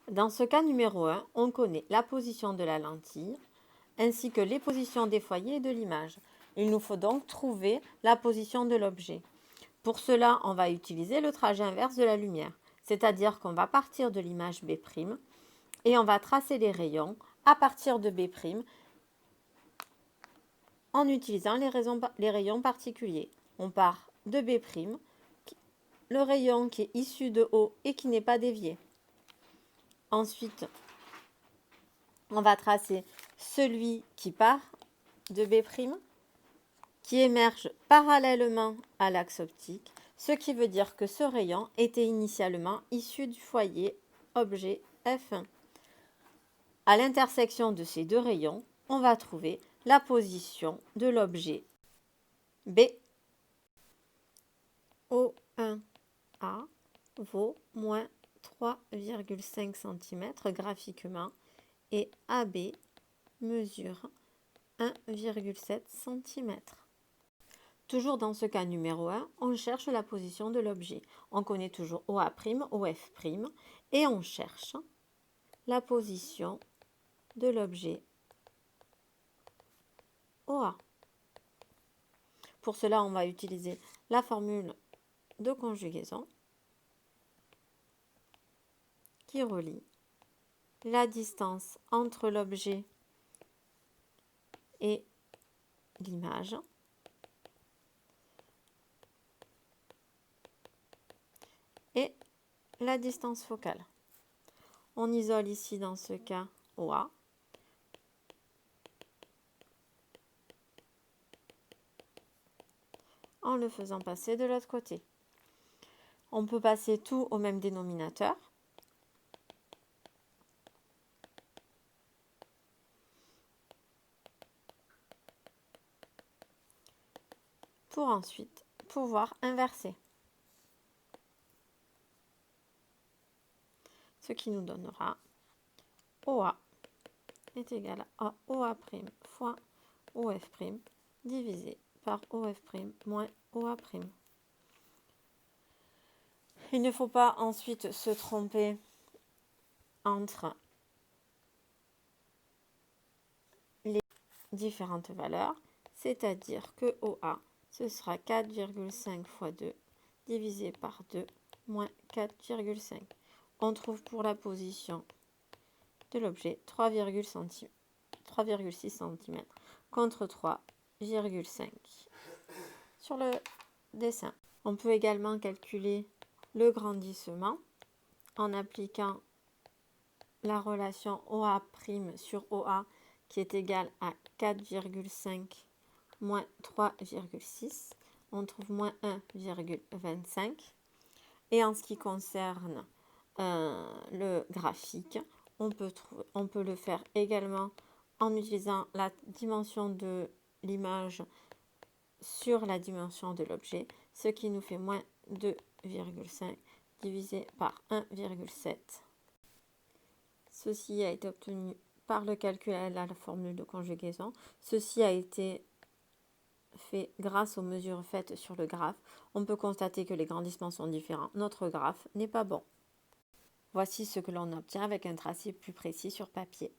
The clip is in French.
Dans ce cas numéro 1, on connaît la position de la lentille ainsi que les positions des foyers et de l'image. Il nous faut donc trouver la position de l'objet. Pour cela, on va utiliser le trajet inverse de la lumière, c'est-à-dire qu'on va partir de l'image B' et on va tracer les rayons à partir de B' en utilisant les rayons particuliers. On part de B', le rayon qui est issu de O et qui n'est pas dévié. Ensuite, on va tracer celui qui part de B', qui émerge parallèlement à l'axe optique, ce qui veut dire que ce rayon était initialement issu du foyer objet F1. À l'intersection de ces deux rayons, on va trouver la position de l'objet B. O1A vaut moins 3,5 cm graphiquement et AB mesure 1,7 cm. Toujours dans ce cas numéro 1, on cherche la position de l'objet. On connaît toujours OA', OF' et on cherche la position de l'objet OA. Pour cela, on va utiliser la formule de conjugaison qui relie la distance entre l'objet et l'image et la distance focale. On isole ici dans ce cas OA. En le faisant passer de l'autre côté. On peut passer tout au même dénominateur. Pour ensuite pouvoir inverser. Ce qui nous donnera OA est égal à OA' fois OF' divisé par OF' moins OA'. Il ne faut pas ensuite se tromper entre les différentes valeurs, c'est-à-dire que OA, ce sera 4,5 fois 2 divisé par 2 moins 4,5. On trouve pour la position de l'objet 3,6 cm contre 3,5 sur le dessin. On peut également calculer le grandissement en appliquant la relation OA' sur OA qui est égale à 4,5 moins 3,6. On trouve moins 1,25. Et en ce qui concerne le graphique, on peut le faire également en utilisant la dimension de l'image sur la dimension de l'objet, ce qui nous fait moins 2,5 divisé par 1,7. Ceci a été obtenu par le calcul à la formule de conjugaison. Ceci a été fait grâce aux mesures faites sur le graphe. On peut constater que les grandissements sont différents. Notre graphe n'est pas bon. Voici ce que l'on obtient avec un tracé plus précis sur papier.